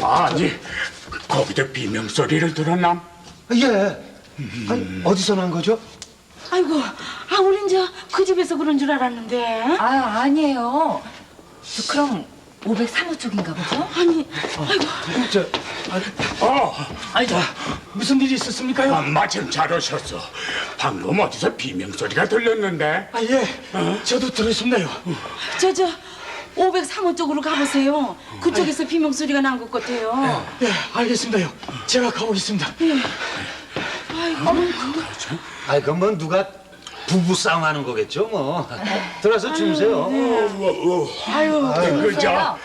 아니, 거기서 비명소리를 들었나? 예. 아니, 어디서 난 거죠? 아이고, 우린 그 집에서 그런 줄 알았는데. 아니에요. 그럼 503호 쪽인가 보죠? 아니, 아이고, 무슨 일이 있었습니까요? 마침 잘 오셨어. 방금 어디서 비명소리가 들렸는데? 예. 저도 들었습니다요. 503호 쪽으로 가보세요. 그쪽에서 비명소리가 난 것 같아요. 예, 알겠습니다요. 제가 가보겠습니다. 그건 뭐 누가 부부 싸움하는 거겠죠 뭐. 들어서 주무세요. 그죠?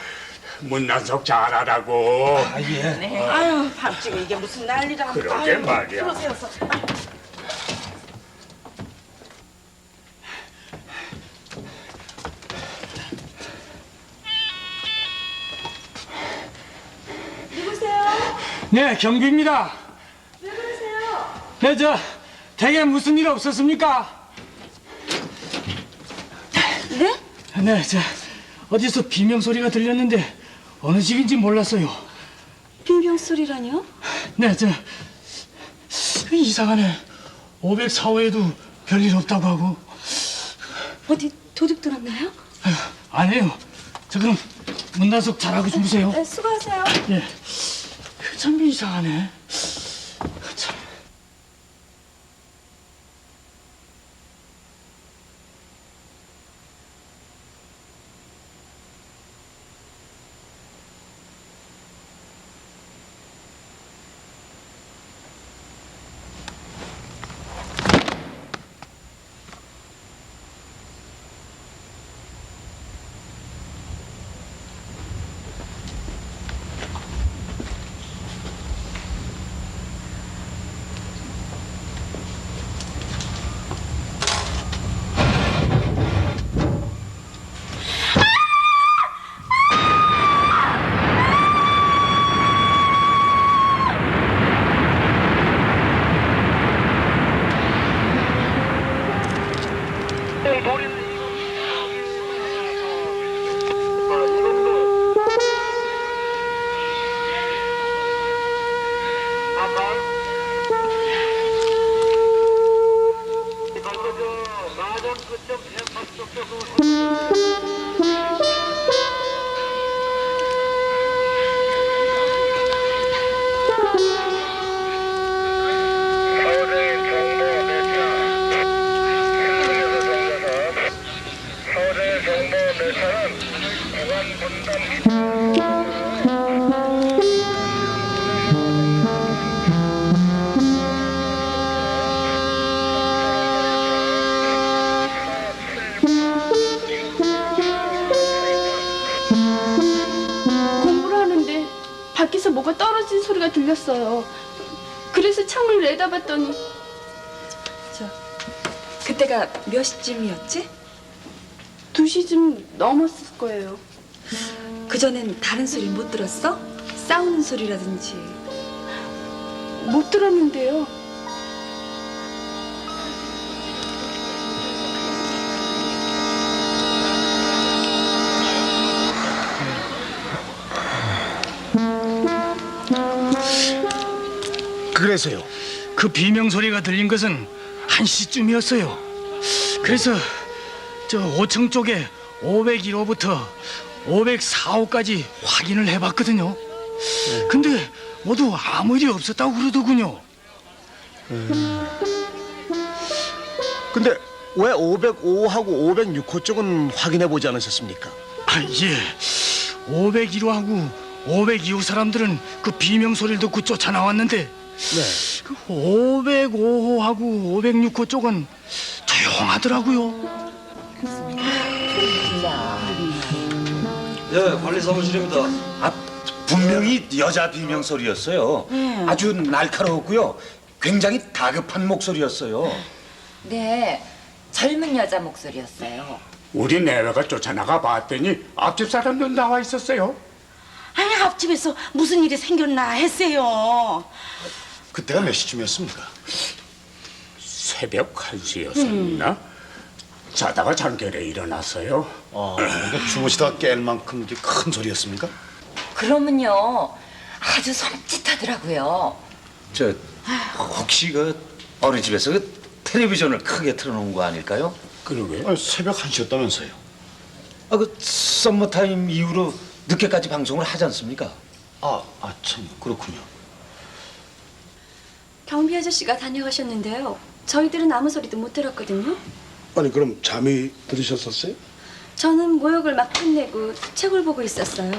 문난석 잘하라고. 예. 아유, 밤중에 이게 무슨 난리라. 그러게 말이야. 들어세워서. 네, 경비입니다. 왜 그러세요? 네, 댁에 무슨 일 없었습니까? 네? 네, 어디서 비명 소리가 들렸는데 어느 집인지 몰랐어요. 비명소리라뇨? 네, 이상하네. 504호에도 별일 없다고 하고. 어디 도둑 들었나요? 아니에요. 그럼 문단속 잘하고 주무세요. 네, 수고하세요. 예. 참 이상하네. 참. 공부를 하는데 밖에서 뭐가 떨어진 소리가 들렸어요. 그래서 창문을 내다봤더니 그때가 몇 시쯤이었지? 2시쯤 넘었을 거예요. 그전엔 다른 소리 못 들었어? 싸우는 소리라든지. 못 들었는데요. 그래서요. 그 비명 소리가 들린 것은 1시쯤이었어요. 그래서 5층 쪽에 501호부터 504호까지 확인을 해봤거든요. 근데 모두 아무 일이 없었다고 그러더군요. 근데 왜 505하고 506호 쪽은 확인해 보지 않으셨습니까? 예. 501호하고 502호 사람들은 그 비명 소리를 듣고 쫓아나왔는데 그 505호하고 506호 쪽은 조용하더라고요. 예, 관리 사무실입니다. 분명히 여자 비명 소리였어요. 아주 날카로웠고요. 굉장히 다급한 목소리였어요. 네, 젊은 여자 목소리였어요. 우리 내외가 쫓아나가 봤더니 앞집 사람들 나와 있었어요. 아니, 앞집에서 무슨 일이 생겼나 했어요. 그때가 몇 시쯤이었습니까? 새벽 1시였었나? 자다가 잠결에 일어났어요. 근데 주무시다가 깰 만큼 이렇게 큰 소리였습니까? 그러면요 아주 섬찟하더라고요. 저 혹시 그 어느 집에서 그 텔레비전을 크게 틀어놓은 거 아닐까요? 그러게. 아니, 새벽 1시였다면서요. 그 썸머타임 이후로 늦게까지 방송을 하지 않습니까? 참 그렇군요. 경비 아저씨가 다녀가셨는데요. 저희들은 아무 소리도 못 들었거든요. 아니 그럼 잠이 들으셨었어요? 저는 모욕을 막 끝내고 책을 보고 있었어요.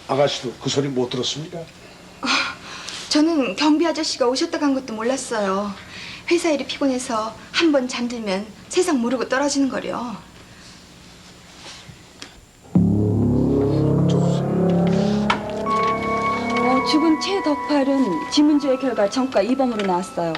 아가씨도 그 소리 못 들었습니까? 저는 경비 아저씨가 오셨다 간 것도 몰랐어요. 회사 일이 피곤해서 한 번 잠들면 세상 모르고 떨어지는 거려. 죽은 최덕팔은 지문조회 결과 정가 2범으로 나왔어요.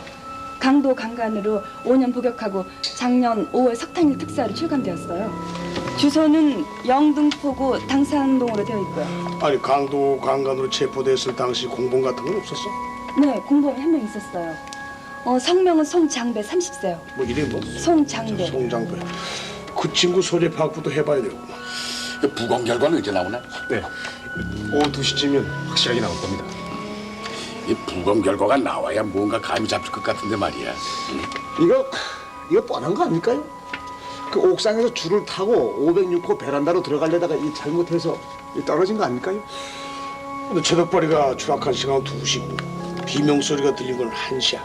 강도 강간으로 5년 복역하고 작년 5월 석탄일 특사로 출감되었어요. 주소는 영등포구 당산동으로 되어 있고요. 아니 강도 강간으로 체포됐을 당시 공범 같은 건 없었어? 네, 공범이 한 명 있었어요. 성명은 송장배 30세요. 뭐 이름 뭐? 송장배. 송장배. 그 친구 소재 파악부터 해봐야 되겠구나. 부검 결과는 언제 나오나? 네. 오후 2시쯤이면 확실하게 나올 겁니다. 이 부검 결과가 나와야 뭔가 감이 잡힐 것 같은데 말이야. 이거 뻔한 거 아닐까요? 그 옥상에서 줄을 타고 506호 베란다로 들어가려다가 이 잘못해서 떨어진 거 아닐까요? 근데 최덕발이가 추락한 시간은 2시고 비명소리가 들린 건 1시야.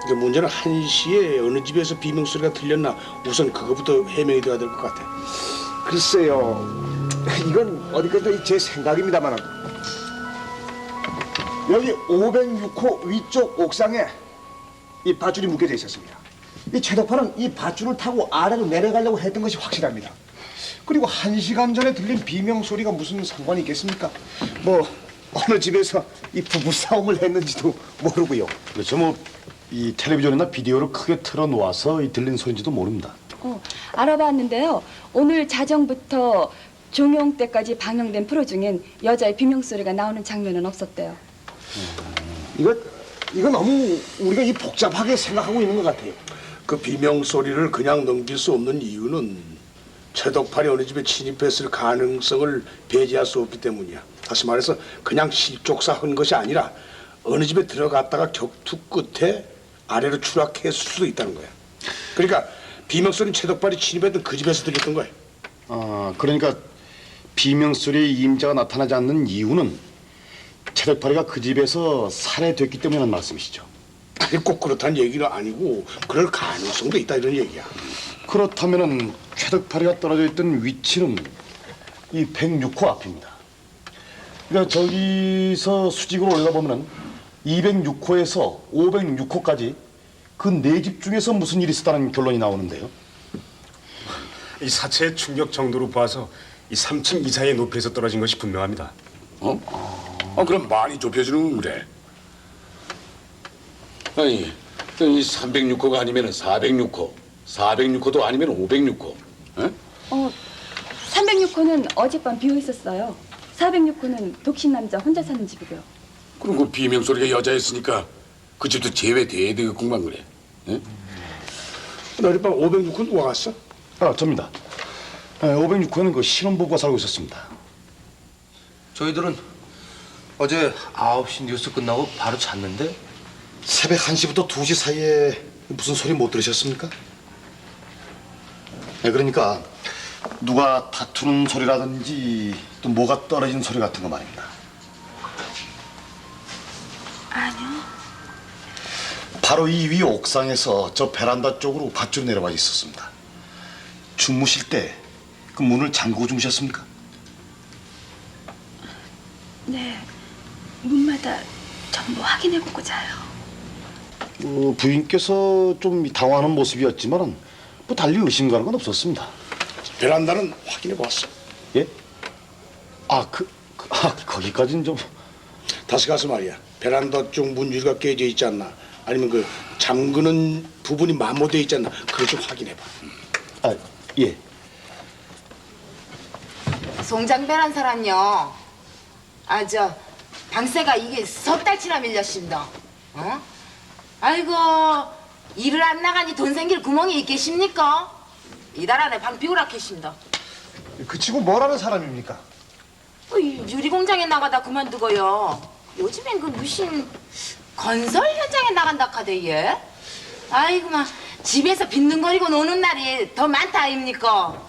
근데 문제는 1시에 어느 집에서 비명소리가 들렸나 우선 그거부터 해명이 돼야 될 것 같아. 글쎄요. 이건 어디까지 제 생각입니다만 여기 506호 위쪽 옥상에 이 밧줄이 묶여져 있었습니다. 이 최덕파는 이 밧줄을 타고 아래로 내려가려고 했던 것이 확실합니다. 그리고 1시간 전에 들린 비명 소리가 무슨 상관이 있겠습니까? 뭐 어느 집에서 이 부부 싸움을 했는지도 모르고요. 그렇죠. 뭐 이 텔레비전이나 비디오를 크게 틀어놓아서 이 들린 소리인지도 모릅니다. 알아봤는데요. 오늘 자정부터 종영 때까지 방영된 프로 중엔 여자의 비명소리가 나오는 장면은 없었대요. 이거 너무 우리가 이 복잡하게 생각하고 있는 것 같아요. 그 비명소리를 그냥 넘길 수 없는 이유는 최덕팔이 어느 집에 침입했을 가능성을 배제할 수 없기 때문이야. 다시 말해서 그냥 실족사한 것이 아니라 어느 집에 들어갔다가 격투 끝에 아래로 추락했을 수도 있다는 거야. 그러니까 비명소리는 최덕팔이 침입했던 그 집에서 들렸던 거야. 그러니까 비명소리의 임자가 나타나지 않는 이유는 최덕팔이가 그 집에서 살해됐기 때문이라는 말씀이시죠. 아니 꼭 그렇다는 얘기는 아니고 그럴 가능성도 있다 이런 얘기야. 그렇다면은 최덕팔이가 떨어져 있던 위치는 이 106호 앞입니다. 그러니까 저기서 수직으로 올라가 보면은 206호에서 506호까지 그 네 집 중에서 무슨 일이 있었다는 결론이 나오는데요. 이 사체의 충격 정도로 봐서 이 3층 이상의 높이에서 떨어진 것이 분명합니다. 그럼 많이 좁혀지는 그래. 아니, 이 306호가 아니면 406호, 406호도 아니면 506호. 에? 306호는 어젯밤 비어 있었어요. 406호는 독신 남자 혼자 사는 집이고요. 그럼 그 비명소리가 여자였으니까 그 집도 제외돼야 되겠구만 그래. 에? 어젯밤 506호 누가 갔어? 접니다. 506호에는 그 신혼부부가 살고 있었습니다. 저희들은 어제 9시 뉴스 끝나고 바로 잤는데 새벽 1시부터 2시 사이에 무슨 소리 못 들으셨습니까? 그러니까 누가 다투는 소리라든지 또 뭐가 떨어진 소리 같은 거 말입니다. 아니요. 바로 이 위 옥상에서 저 베란다 쪽으로 밧줄 내려와 있었습니다. 주무실 때 그 문을 잠그고 주무셨습니까? 네. 문마다 전부 확인해보고 자요. 부인께서 좀 당황하는 모습이었지만 뭐 달리 의심 가는 건 없었습니다. 베란다는 확인해 봤어. 예? 거기까지는 좀. 다시 가서 말이야. 베란다 쪽 문유리가 깨져 있지 않나? 아니면 그 잠그는 부분이 마모되어 있지 않나? 그걸 좀 확인해 봐. 예. 송장배란 사람요. 방세가 이게 석 달치나 밀렸습니다. 아이고 일을 안 나가니 돈 생길 구멍이 있겠습니까? 이달 안에 방 비우라 캐십니다. 그 친구 뭐라는 사람입니까? 유리공장에 나가다 그만두고요. 요즘엔 그 무슨 건설 현장에 나간다 카대 얘. 아이고 막 집에서 빈둥거리고 노는 날이 더 많다 아닙니까?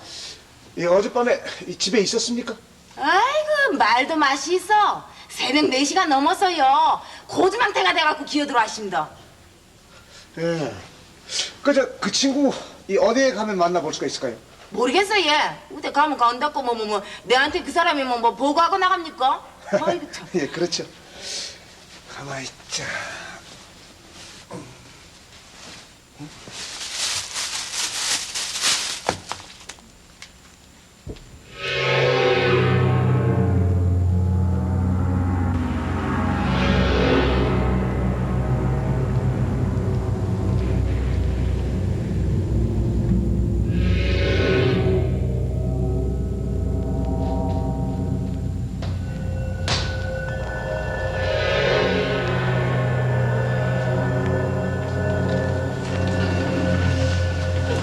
예, 어젯밤에 집에 있었습니까? 아이고 말도 맛이 있어. 새벽 4시가 넘어서요. 고주망태가 돼갖고 기어들어 하십니다. 예. 그 친구 어디에 가면 만나볼 수가 있을까요? 모르겠어 얘. 어디 가면 간다고 뭐 내한테 그 사람이 뭐 보고하고 나갑니까? 아이고 참. 예, 그렇죠. 가만히 있자.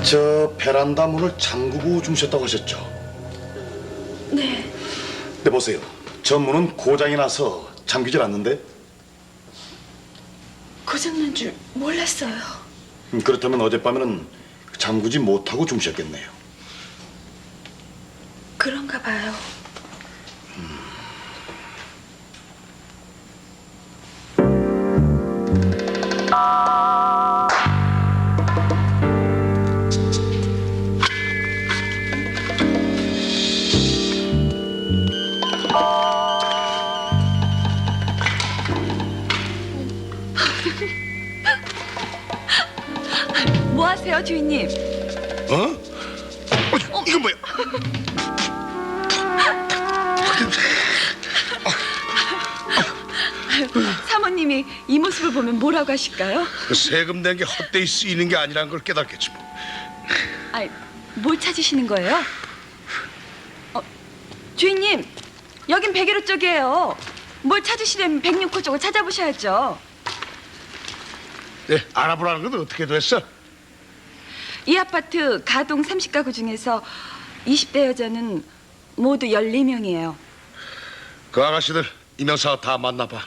저 베란다 문을 잠그고 주무셨다고 하셨죠? 네. 네, 보세요. 저 문은 고장이 나서 잠기질 않는데? 고장난 줄 몰랐어요. 그렇다면 어젯밤에는 잠그지 못하고 주무셨겠네요. 그런가 봐요. 뭐 하세요, 주인님? 이건 뭐야? 사모님이 이 모습을 보면 뭐라고 하실까요? 그 세금 낸 게 헛되이 쓰이는 게 아니라는 걸 깨닫겠지 뭐. 아이, 뭘 찾으시는 거예요? 주인님, 여긴 101호 쪽이에요. 뭘 찾으시려면 106호 쪽을 찾아보셔야죠. 네, 알아보라는 건 어떻게 됐어? 이 아파트 가동 30가구 중에서 20대 여자는 모두 14명이에요. 그 아가씨들 이명사가 다 만나봐.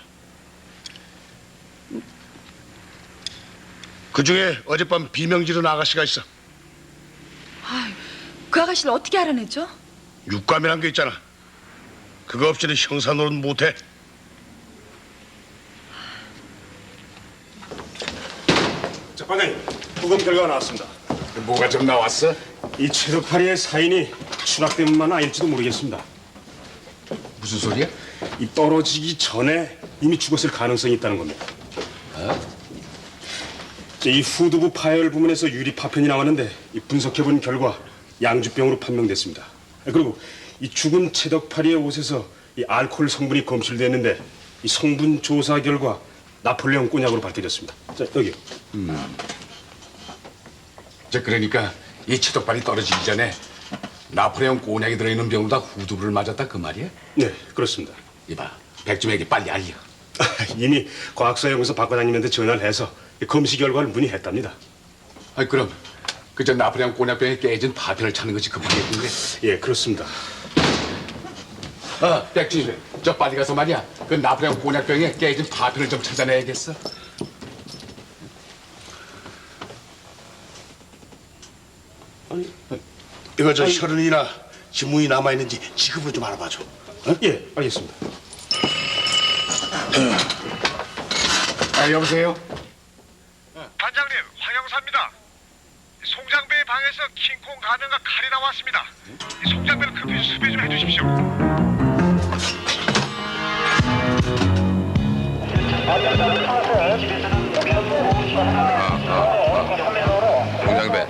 그 중에 어젯밤 비명 지른 아가씨가 있어. 그 아가씨를 어떻게 알아내죠? 육감이란 게 있잖아. 그거 없이는 형사 노릇 못해. 자, 반장님, 부검 결과가 나왔습니다. 뭐가 좀 나왔어? 이 최덕파리의 사인이 추락 때문만 아닐지도 모르겠습니다. 무슨 소리야? 이 떨어지기 전에 이미 죽었을 가능성이 있다는 겁니다. 이 후두부 파열 부분에서 유리 파편이 나왔는데 이 분석해본 결과 양주병으로 판명됐습니다. 그리고 이 죽은 최덕파리의 옷에서 이 알코올 성분이 검출됐는데 이 성분 조사 결과 나폴레옹 꼬냑으로 밝혀졌습니다. 자, 여기요. 저 그러니까 이 치덕발이 떨어지기 전에 나폴레옹 꼬냑이 들어있는 병으로 다 후두부를 맞았다 그 말이야? 네, 그렇습니다. 이봐, 백주에게 빨리 알려. 이미 과학사용에서 박과장님한테 전화를 해서 검시 결과를 문의했답니다. 아니 그럼 그저 나폴레옹 꼬냑병에 깨진 파편을 찾는 것이 급하겠군요. 예, 그렇습니다. 백주, 저 빨리 가서 말이야. 그 나폴레옹 꼬냑병에 깨진 파편을 좀 찾아내야겠어. 이거 저 혈흔이나 지문이 남아있는지 지급으로 좀 알아봐줘. 예, 알겠습니다. 여보세요? 반장님, 황영사입니다. 송장배의 방에서 킹콩 가면과 칼이 나왔습니다. 이 송장배를 급히 수배 좀 해주십시오. 송장배.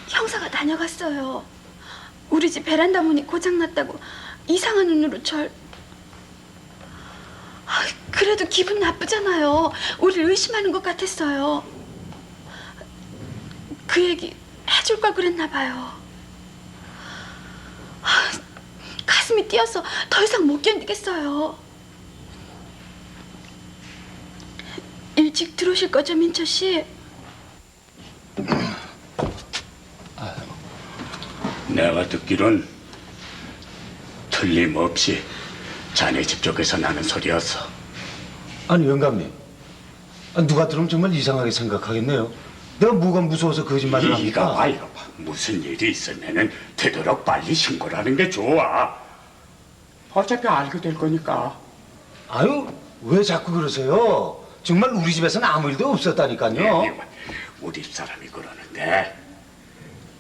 형사가 다녀갔어요. 우리 집 베란다 문이 고장났다고 이상한 눈으로 절... 그래도 기분 나쁘잖아요. 우리를 의심하는 것 같았어요. 그 얘기 해줄 걸 그랬나 봐요. 가슴이 뛰어서 더 이상 못 견디겠어요. 일찍 들어오실 거죠, 민철 씨? 내가 듣기론 틀림없이 자네 집 쪽에서 나는 소리였어. 아니 영감님, 누가 들으면 정말 이상하게 생각하겠네요. 내가 뭐가 무서워서 거짓말을 합니까? 이거 봐, 이거 봐. 무슨 일이 있으면은 되도록 빨리 신고를 하는 게 좋아. 어차피 알게 될 거니까. 아유, 왜 자꾸 그러세요? 정말 우리 집에서는 아무 일도 없었다니까요. 네, 우리 사람이 그러는데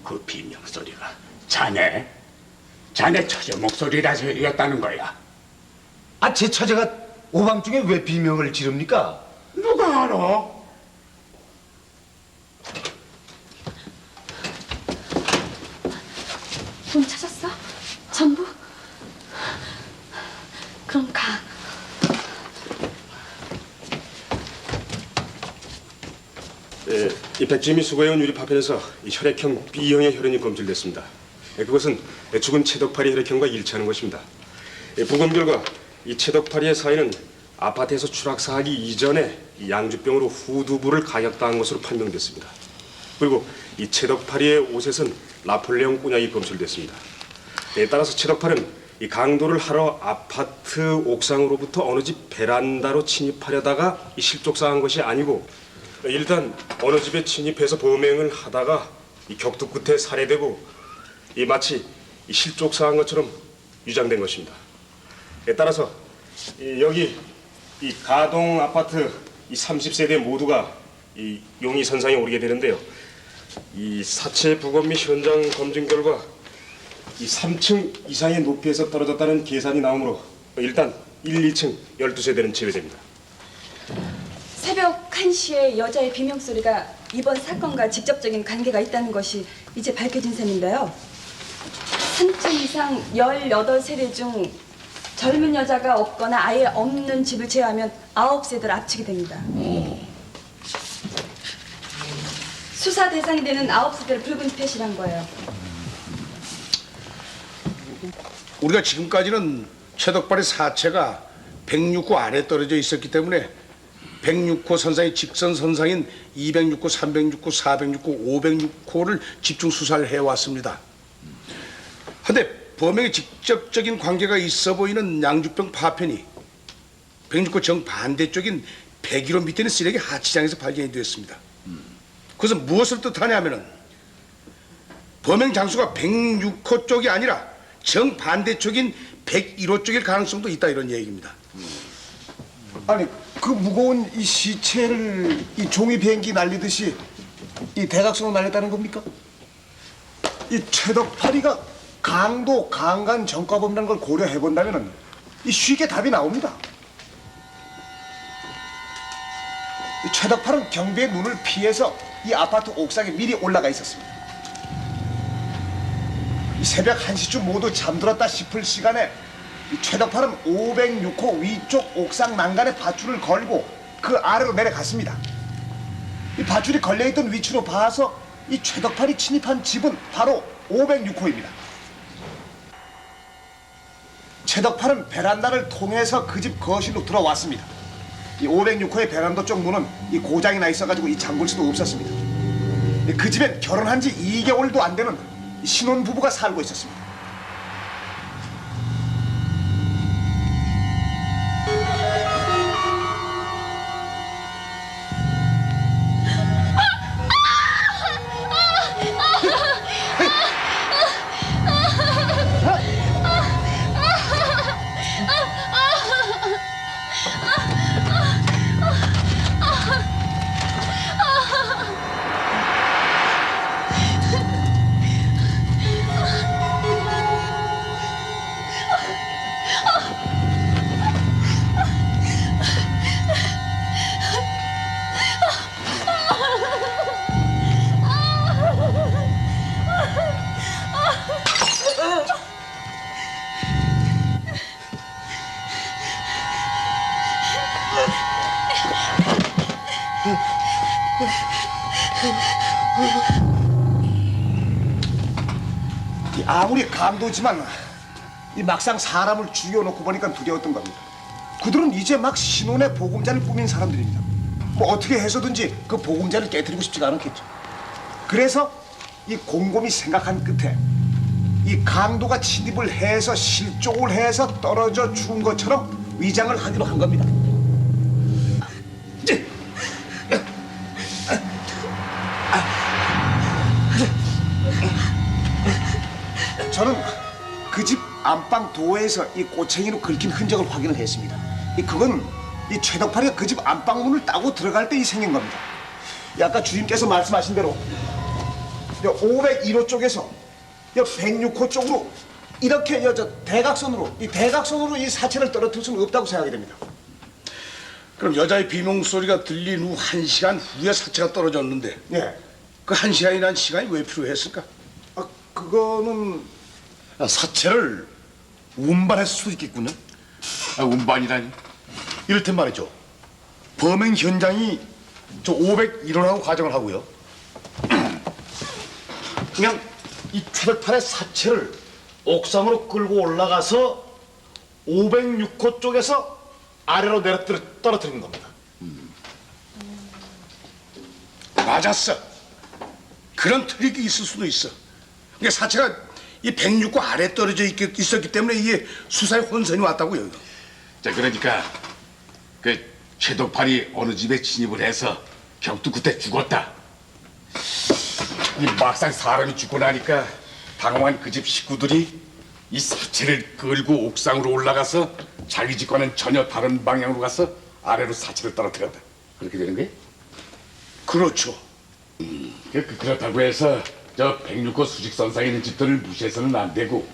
그 비명 소리가 자네 처제 목소리라서였다는 거야. 아, 제 처제가 오밤중에 왜 비명을 지릅니까? 누가 알아? 돈 찾았어? 전부? 그럼 가. 예, 이 백지미 수거해온 유리 파편에서 이 혈액형 B형의 혈흔이 검출됐습니다. 예, 그것은 죽은 채덕파리 혈액형과 일치하는 것입니다. 예, 부검 결과 이 채덕파리의 사인은 아파트에서 추락사하기 이전에 이 양주병으로 후두부를 가격당한 것으로 판명됐습니다. 그리고 이 채덕파리의 옷에선 나폴레옹 꾼약이 검출됐습니다. 예, 따라서 채덕파리는 이 강도를 하러 아파트 옥상으로부터 어느 집 베란다로 침입하려다가 이 실족사한 것이 아니고 일단 어느 집에 침입해서 범행을 하다가 이 격투 끝에 살해되고 이 마치 이 실족사한 것처럼 유장된 것입니다. 예, 따라서 여기 이 가동 아파트 이 30세대 모두가 이 용의 선상에 오르게 되는데요. 이 사체 부검 및 현장 검증 결과 이 3층 이상의 높이에서 떨어졌다는 계산이 나오므로 일단 1, 2층 12세대는 제외됩니다. 새벽 1시에 여자의 비명소리가 이번 사건과 직접적인 관계가 있다는 것이 이제 밝혀진 셈인데요. 3층 이상 18세대 중 젊은 여자가 없거나 아예 없는 집을 제외하면 9세대를 합치게 됩니다. 수사 대상이 되는 9세대를 붉은 표시한 거예요. 우리가 지금까지는 채덕발의 사체가 106호 아래 떨어져 있었기 때문에 106호 선상의 직선 선상인 206호, 306호, 406호, 506호를 집중 수사를 해왔습니다. 그런데 범행에 직접적인 관계가 있어 보이는 양주병 파편이 106호 정반대쪽인 101호 밑에 있는 쓰레기 하치장에서 발견이 되었습니다. 그것은 무엇을 뜻하냐면은 범행 장소가 106호 쪽이 아니라 정반대쪽인 101호 쪽일 가능성도 있다, 이런 얘기입니다. 아니, 그 무거운 이 시체를 이 종이 비행기 날리듯이 이 대각선으로 날렸다는 겁니까? 이 채덕파리가 강도, 강간 전과범이라는 걸 고려해 본다면은 이 쉽게 답이 나옵니다. 이 채덕파는 경비의 눈을 피해서 이 아파트 옥상에 미리 올라가 있었습니다. 이 새벽 1시쯤 모두 잠들었다 싶을 시간에 이 최덕파는 506호 위쪽 옥상 난간에 밧줄을 걸고 그 아래로 내려갔습니다. 이 밧줄이 걸려있던 위치로 봐서 이 최덕팔이 침입한 집은 바로 506호입니다. 최덕팔은 베란다를 통해서 그 집 거실로 들어왔습니다. 이 506호의 베란다 쪽 문은 이 고장이 나 있어가지고 이 잠글 수도 없었습니다. 그 집엔 결혼한 지 2개월도 안 되는 신혼부부가 살고 있었습니다. 아무리 강도지만 이 막상 사람을 죽여놓고 보니까 두려웠던 겁니다. 그들은 이제 막 신혼의 보금자를 꾸민 사람들입니다. 뭐 어떻게 해서든지 그 보금자를 깨뜨리고 싶지가 않았겠죠. 그래서 이 곰곰이 생각한 끝에 이 강도가 침입을 해서 실종을 해서 떨어져 죽은 것처럼 위장을 하기로 한 겁니다. 저는 그 집 안방 도어에서 이 꼬챙이로 긁힌 흔적을 확인을 했습니다. 그건 이 최덕팔이가 그 집 안방문을 따고 들어갈 때 이 생긴 겁니다. 아까 주임께서 말씀하신 대로 501호 쪽에서 106호 쪽으로 이렇게 대각선으로 이 사체를 떨어뜨릴 수는 없다고 생각이 됩니다. 그럼 여자의 비명 소리가 들린 후 1시간 후에 사체가 떨어졌는데 예. 그 1시간이라는 시간이 왜 필요했을까? 그거는 사체를 운반했을 수도 있겠군요. 운반이라니? 이를테면 말이죠. 범행 현장이 저 501호라고 가정을 하고요. 그냥 이 최덕팔의 사체를 옥상으로 끌고 올라가서 506호 쪽에서 아래로 떨어뜨리는 겁니다. 맞았어. 그런 트릭이 있을 수도 있어. 그러니까 사체가 이 106호 아래 떨어져 있었기 때문에 이게 수사에 혼선이 왔다고요. 자, 그러니까 그 최덕팔이 어느 집에 진입을 해서 벽도 그때 죽었다. 이 막상 사람이 죽고 나니까 당황한 그 집 식구들이 이 사체를 끌고 옥상으로 올라가서 자기 집과는 전혀 다른 방향으로 가서 아래로 사체를 떨어뜨렸다. 그렇게 되는 거예요? 그렇죠. 그렇다고 해서 저 106호 수직선상에 있는 집들을 무시해서는 안 되고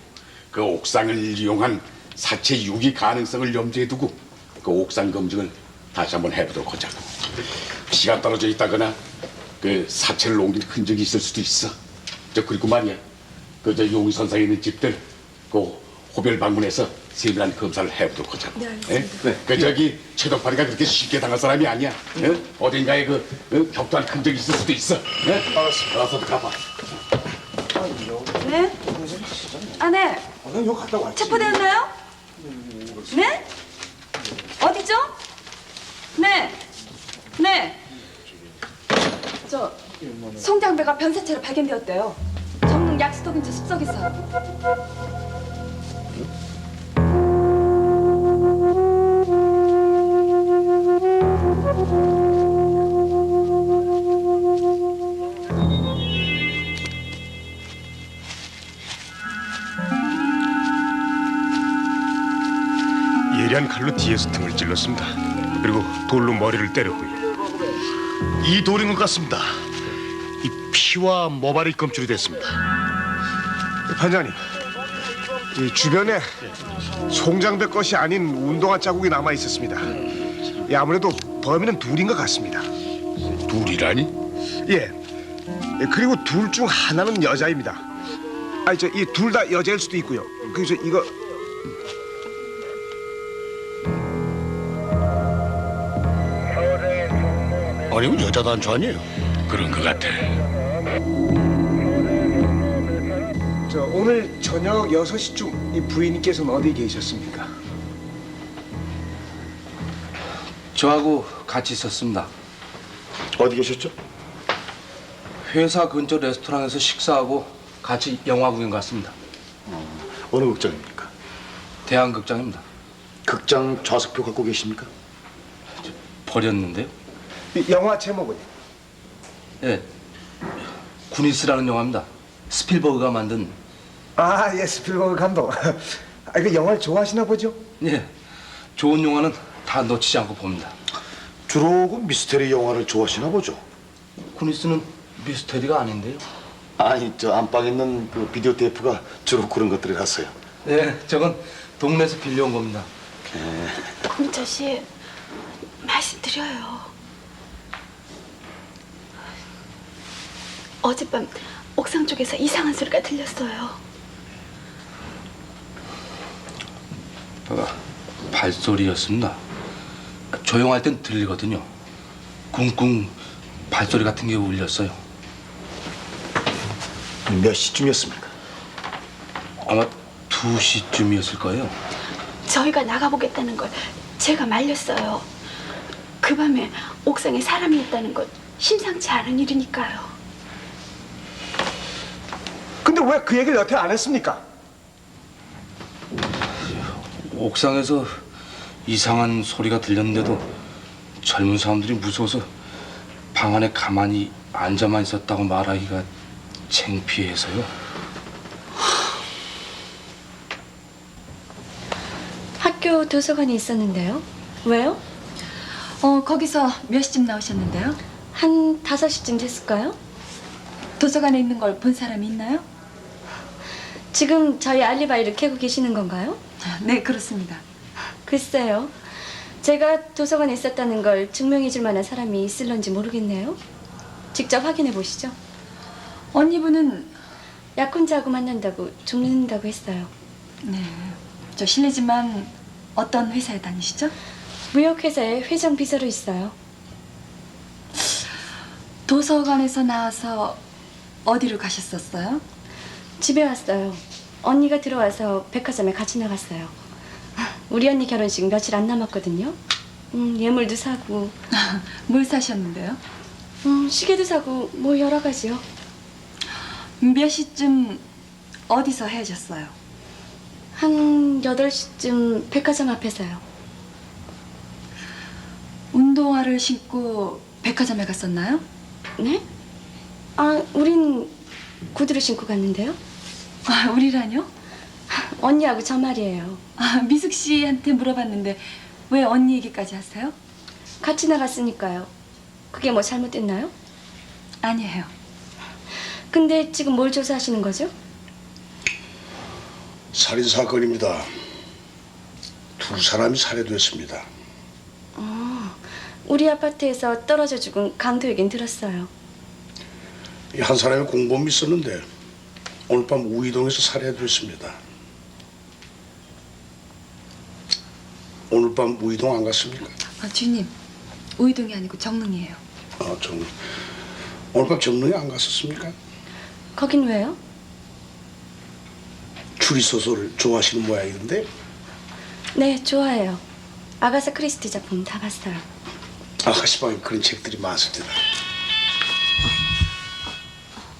그 옥상을 이용한 사체 유기 가능성을 염두에 두고 그 옥상 검증을 다시 한번 해보도록 하자고. 피가 떨어져 있다거나 그 사체를 옮긴 흔적이 있을 수도 있어. 그리고 말이야, 그 저 용선상에 있는 집들 그 호별 방문해서 세밀한 검사를 해보도록 하자고. 네, 알겠습니다. 예? 그 저기 최덕팔이가 그렇게 쉽게 당할 사람이 아니야. 예? 어딘가에 그 격투한 흔적이 있을 수도 있어. 예? 알았어. 어서 가봐. 네? 네. 여기 갔다 왔지. 체포되었나요? 네? 어디죠? 네. 네. 송장배가 변사체로 발견되었대요. 정릉 약수도 근처 숲속에서요. 예리한 칼로 뒤에서 등을 찔렀습니다. 그리고 돌로 머리를 때렸고요. 이 돌인 것 같습니다. 이 피와 모발이 검출이 됐습니다. 반장님, 이 주변에 송장배 것이 아닌 운동화 자국이 남아 있었습니다. 아무래도 범인은 둘인 것 같습니다. 둘이라니? 예. 그리고 둘 중 하나는 여자입니다. 이 둘 다 여자일 수도 있고요. 그래서 이거 아니, 이거 여자 단추 아니에요? 그런 것 같아. 오늘 저녁 6시쯤 이 부인께서는 어디 계셨습니까? 저하고 같이 있었습니다. 어디 계셨죠? 회사 근처 레스토랑에서 식사하고 같이 영화 구경 갔습니다. 어느 극장입니까? 대한극장입니다. 극장 좌석표 갖고 계십니까? 버렸는데요? 이 영화 제목은? 예, 구니스라는 영화입니다. 스필버그가 만든. 예, 스필버그 감독. 그 영화를 좋아하시나 보죠? 예, 좋은 영화는 다 놓치지 않고 봅니다. 주로 그 미스테리 영화를 좋아하시나 보죠? 구니스는 미스테리가 아닌데요? 아니, 저 안방에 있는 그 비디오 테이프가 주로 그런 것들이라서요. 네, 저건 동네에서 빌려온 겁니다. 공철 씨, 말씀드려요. 어젯밤 옥상 쪽에서 이상한 소리가 들렸어요. 발소리였습니다. 조용할 땐 들리거든요. 쿵쿵 발소리 같은 게 울렸어요. 몇 시쯤이었습니까? 아마 2시쯤이었을 거예요. 저희가 나가보겠다는 걸 제가 말렸어요. 그 밤에 옥상에 사람이 있다는 건 심상치 않은 일이니까요. 근데 왜 그 얘기를 여태 안 했습니까? 옥상에서 이상한 소리가 들렸는데도 젊은 사람들이 무서워서 방 안에 가만히 앉아만 있었다고 말하기가 창피해서요. 학교 도서관에 있었는데요. 왜요? 거기서 몇 시쯤 나오셨는데요? 한 5시쯤 됐을까요? 도서관에 있는 걸 본 사람이 있나요? 지금 저희 알리바이를 캐고 계시는 건가요? 네, 그렇습니다. 글쎄요. 제가 도서관에 있었다는 걸 증명해 줄 만한 사람이 있을런지 모르겠네요. 직접 확인해 보시죠. 언니분은 약혼자하고 만난다고 죽는다고 했어요. 네. 저 실례지만 어떤 회사에 다니시죠? 무역회사에 회장 비서로 있어요. 도서관에서 나와서 어디로 가셨었어요? 집에 왔어요. 언니가 들어와서 백화점에 같이 나갔어요. 우리 언니 결혼식 며칠 안 남았거든요. 예물도 사고. 뭘 사셨는데요? 시계도 사고 뭐 여러 가지요. 몇 시쯤 어디서 헤어졌어요? 한 8시쯤 백화점 앞에서요. 운동화를 신고 백화점에 갔었나요? 네? 아, 우린 구두를 신고 갔는데요. 아, 우리라뇨? 언니하고 저 말이에요. 아, 미숙 씨한테 물어봤는데 왜 언니 얘기까지 하세요? 같이 나갔으니까요. 그게 뭐 잘못됐나요? 아니에요. 근데 지금 뭘 조사하시는 거죠? 살인 사건입니다. 2사람이 살해됐습니다. 우리 아파트에서 떨어져 죽은 강도 얘긴 들었어요. 이 한 사람이 공범이 있었는데 오늘 밤 우이동에서 살해됐습니다. 오늘 밤 우이동 안 갔습니까? 주님, 우이동이 아니고 정릉이에요. 정릉. 오늘 밤 정릉에 안 갔었습니까? 거긴 왜요? 추리소설을 좋아하시는 모양인데. 네, 좋아해요. 아가사 크리스티 작품 다 봤어요. 아가씨방에 그런 책들이 많습니다.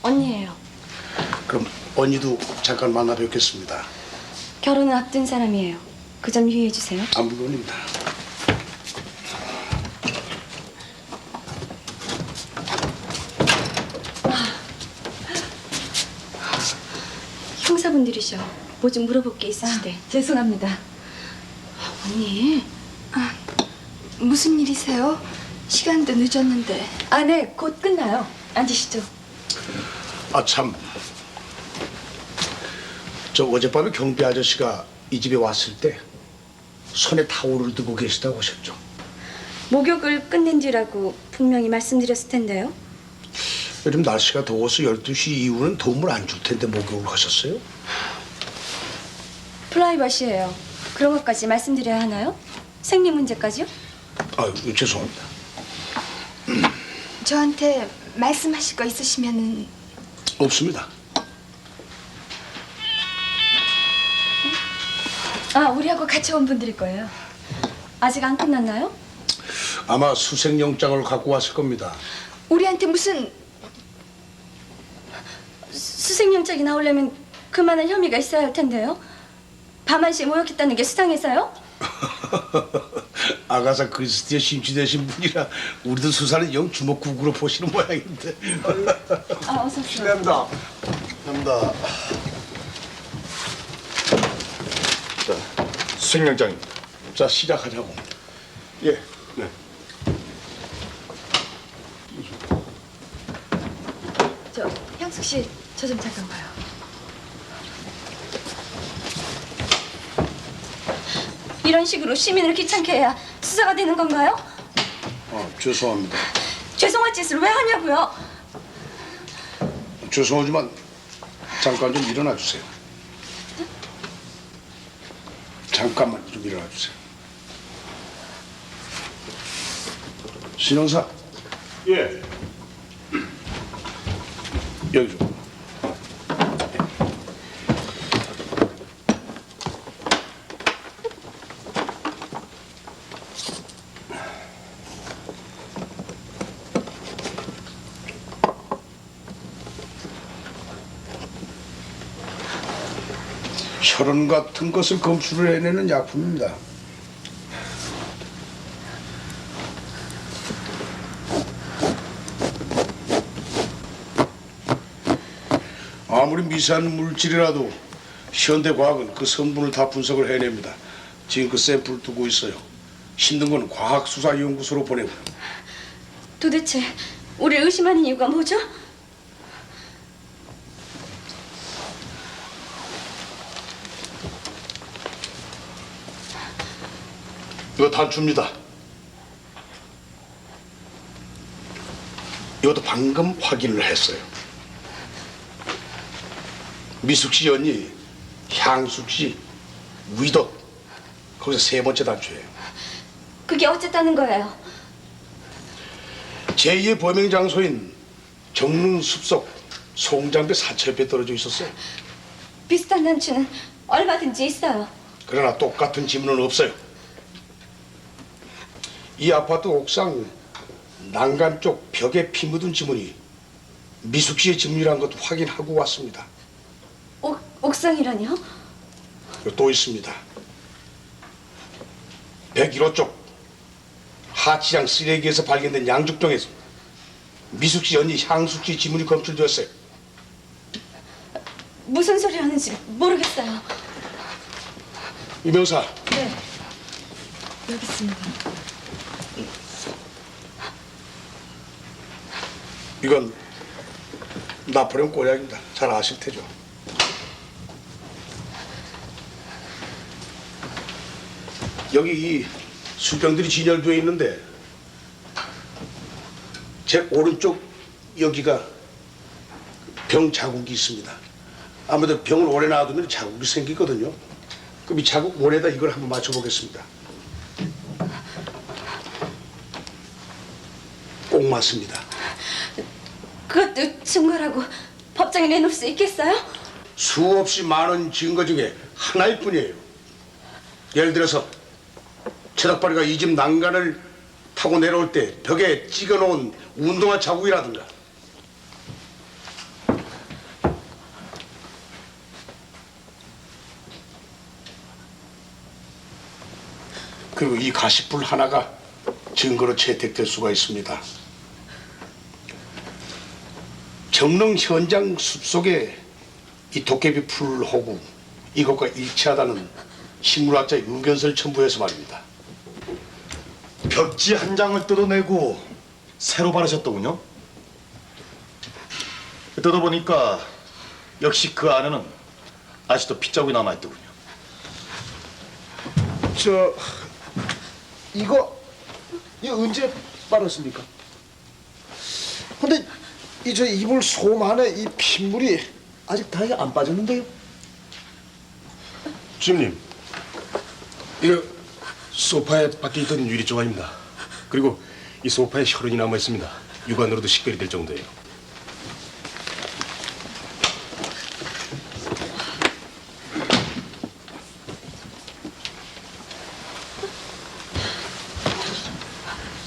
언니예요. 그럼 언니도 잠깐 만나 뵙겠습니다. 결혼을 앞둔 사람이에요. 그 점 유의해 주세요. 물론입니다. 형사분들이셔. 뭐 좀 물어볼 게 있으시대. 죄송합니다. 언니. 무슨 일이세요? 시간도 늦었는데. 아, 네. 곧 끝나요. 앉으시죠. 참. 저 어젯밤에 경비 아저씨가 이 집에 왔을 때 손에 타올을 들고 계시다고 하셨죠. 목욕을 끝낸 뒤라고 분명히 말씀드렸을 텐데요. 요즘 날씨가 더워서 12시 이후는 도움을 안 줄 텐데 목욕을 하셨어요? 프라이버시예요. 그런 것까지 말씀드려야 하나요? 생리 문제까지요? 죄송합니다. 저한테 말씀하실 거 있으시면은. 없습니다. 우리하고 같이 온 분들일 거예요. 아직 안 끝났나요? 아마 수색영장을 갖고 왔을 겁니다. 우리한테 무슨 수색영장이 나오려면 그만한 혐의가 있어야 할 텐데요. 밤한시에 모욕했다는 게 수상해서요? 아가사 크리스티에 심취되신 분이라 우리도 수사는 영 주먹구구로 보시는 모양인데. 어서 오세요. 실례합니다. 감사합니다. 자, 수색영장입니다. 자, 시작하자고. 예. 네. 향숙 씨, 저 좀 잠깐 봐요. 이런 식으로 시민을 귀찮게 해야 수사가 되는 건가요? 죄송합니다. 죄송할 짓을 왜 하냐고요? 죄송하지만 잠깐 좀 일어나 주세요. 잠깐만 좀 일어나 주세요. 신영사, 예. 여기 좀. 혈흔 같은 것을 검출을 해내는 약품입니다. 아무리 미세한 물질이라도 현대 과학은 그 성분을 다 분석을 해냅니다. 지금 그 샘플 두고 있어요. 힘든 건 과학수사연구소로 보내고. 도대체 우리를 의심하는 이유가 뭐죠? 이거 단추입니다. 이것도 방금 확인을 했어요. 미숙씨 연이 향숙씨 위덧 거기서 세 번째 단추예요. 그게 어쨌다는 거예요? 제2의 범행 장소인 정릉 숲속 송장배 사체 옆에 떨어져 있었어요. 비슷한 단추는 얼마든지 있어요. 그러나 똑같은 지문은 없어요. 이 아파트 옥상 난간 쪽 벽에 피 묻은 지문이 미숙 씨의 지문이라는 것도 확인하고 왔습니다. 옥상이라니요? 그리고 또 있습니다. 101호 쪽 하치장 쓰레기에서 발견된 양죽동에서 미숙 씨 언니 향숙 씨 지문이 검출되었어요. 무슨 소리 하는지 모르겠어요. 이명사. 네. 여기 있습니다. 이건 나폴레옹 꼬냑입니다. 잘 아실 테죠. 여기 이 수병들이 진열되어 있는데 제 오른쪽 여기가 병 자국이 있습니다. 아무래도 병을 오래 놔두면 자국이 생기거든요. 그럼 이 자국 원에다 이걸 한번 맞춰보겠습니다. 꼭 맞습니다. 그것도 증거라고 법정에 내놓을 수 있겠어요? 수없이 많은 증거 중에 하나일 뿐이에요. 예를 들어서 최덕발이가 이 집 난간을 타고 내려올 때 벽에 찍어놓은 운동화 자국이라든가 그리고 이 가시불 하나가 증거로 채택될 수가 있습니다. 정릉 현장 숲속에 이 도깨비 풀 호구 이것과 일치하다는 식물학자 의견서를 첨부해서 말입니다. 벽지 한 장을 뜯어내고 새로 바르셨더군요. 뜯어보니까 역시 그 안에는 아직도 핏자국이 남아있더군요. 이거 언제 빨았습니까? 근데 저 이불 솜 안에 이 핏물이 아직 다 안 빠졌는데요? 주임님, 이거 소파에 밖에 있던 유리 조각입니다. 그리고 이 소파에 혈흔이 남아 있습니다. 육안으로도 식별이 될 정도예요.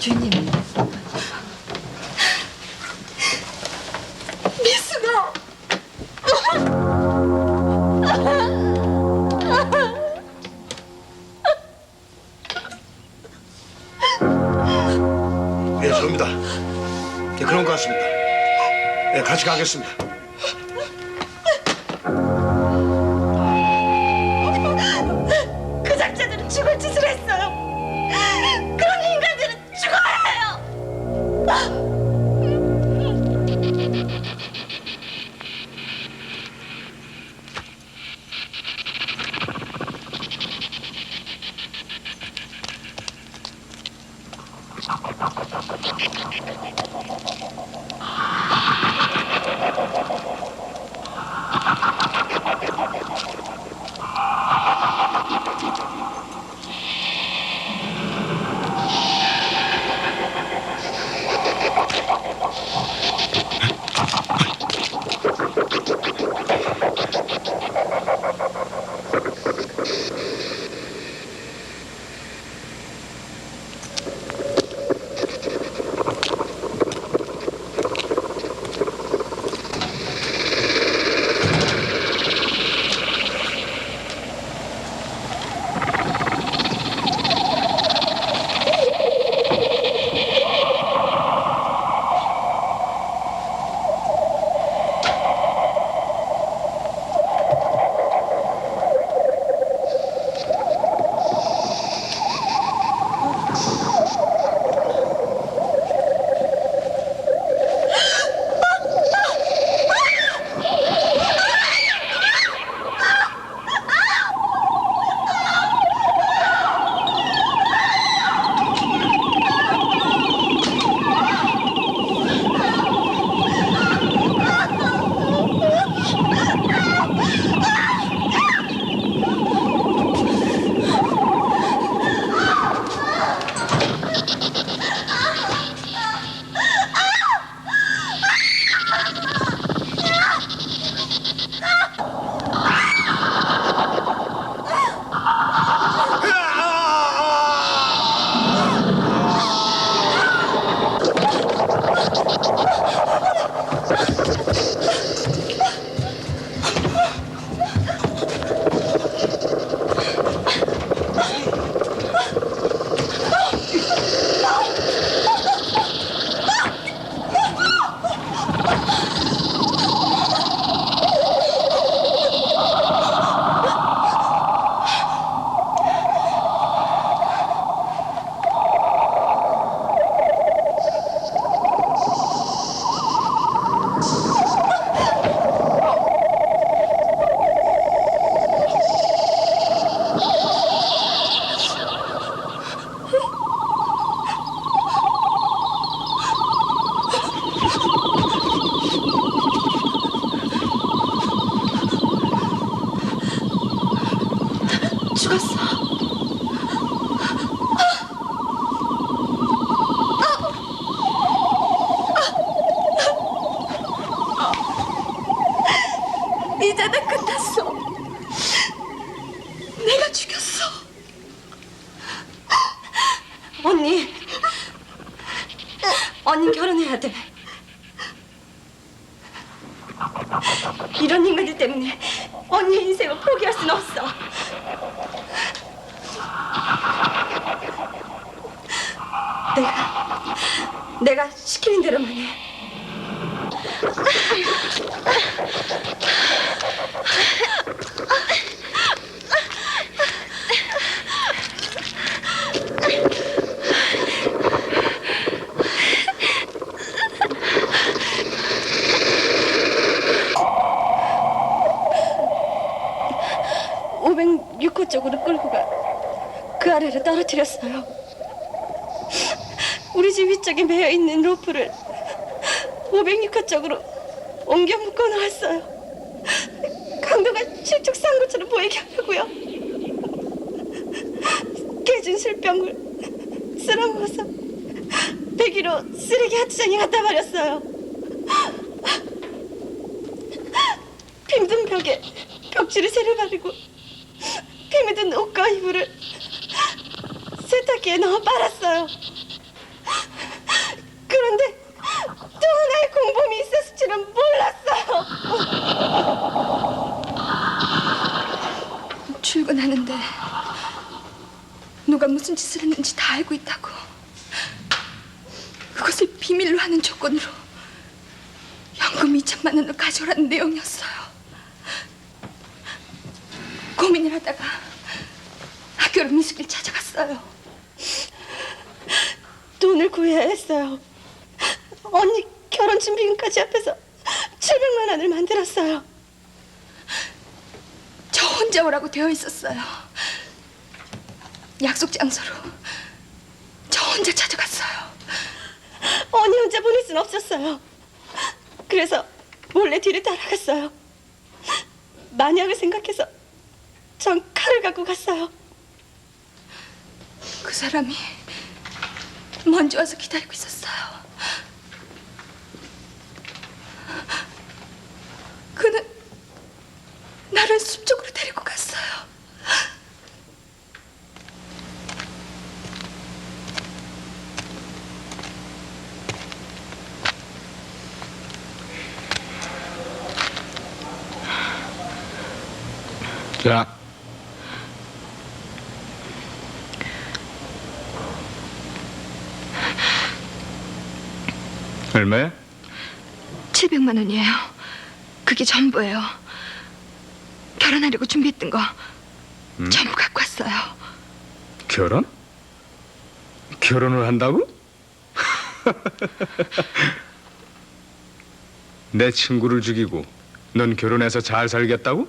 주인님. 미숙아. 예, 저입니다. 예, 그런 것 같습니다. 예, 같이 가겠습니다. 그 작자들은 죽을 짓을 했어요. 그런 인간들은 죽어야 해요. 언니 결혼해야 돼. 이런 인간들 때문에 언니의 인생을 포기할 순 없어. 내가 시키는 대로만 해. (506호) 쪽으로 끌고 가 그 아래로 떨어뜨렸어요. 우리 집 위쪽에 매여 있는 로프를 506호 쪽으로 옮겨 묶어 놓았어요. 강도가 실족 싼 것처럼 보이게 하려고요. 깨진 술병을 쓸어먹어서 101호 쓰레기 하천장에 갖다 버렸어요. 빈 벽에 벽지를 새를 바르고 피 묻은 옷과 이불을 세탁기에 넣어 빨았어요. 그런데 또 하나의 공범이 있었을 줄은 몰랐어요. 출근하는데 누가 무슨 짓을 했는지 다 알고 있다고. 그것을 비밀로 하는 조건으로 현금 2천만 원을 가져오라는 내용이었어요. 고민을 하다가 학교로 미숙이를 찾아갔어요. 돈을 구해야 했어요. 언니 결혼 준비금까지 합해서 700만 원을 만들었어요. 저 혼자 오라고 되어 있었어요. 약속 장소로 저 혼자 찾아갔어요. 언니 혼자 보낼 순 없었어요. 그래서 몰래 뒤를 따라갔어요. 만약을 생각해서 전 칼을 갖고 갔어요. 그 사람이 먼저 와서 기다리고 있었어요. 그는 나를 숲 쪽으로 데리고 갔어요. 자, 얼마야? 700만 원이에요. 그게 전부예요. 결혼하려고 준비했던 거 전부 갖고 왔어요. 결혼? 결혼을 한다고? 내 친구를 죽이고 넌 결혼해서 잘 살겠다고?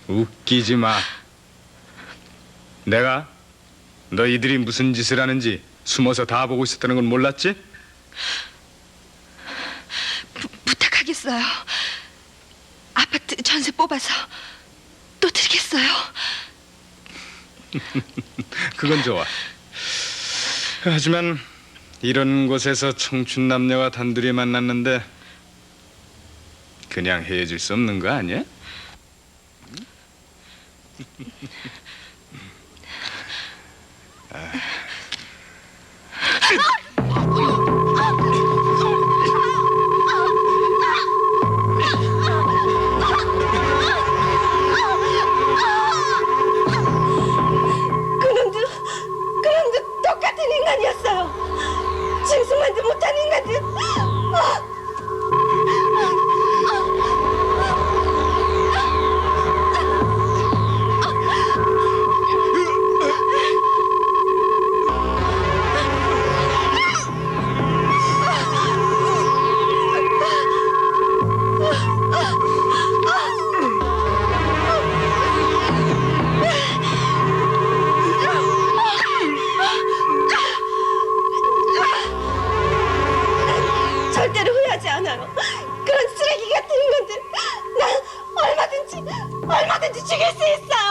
웃기지 마. 내가 너희들이 무슨 짓을 하는지 숨어서 다 보고 있었다는 건 몰랐지? 부탁하겠어요. 아파트 전세 뽑아서 또 드리겠어요. 그건 좋아. 하지만 이런 곳에서 청춘 남녀가 단둘이 만났는데 그냥 헤어질 수 없는 거 아니야? 그놈도 똑같은 인간이었어요. 짐승만도 못한 인간들. 절대로 후회하지 않아요. 그런 쓰레기 같은 인간들 난 얼마든지 죽일 수 있어요.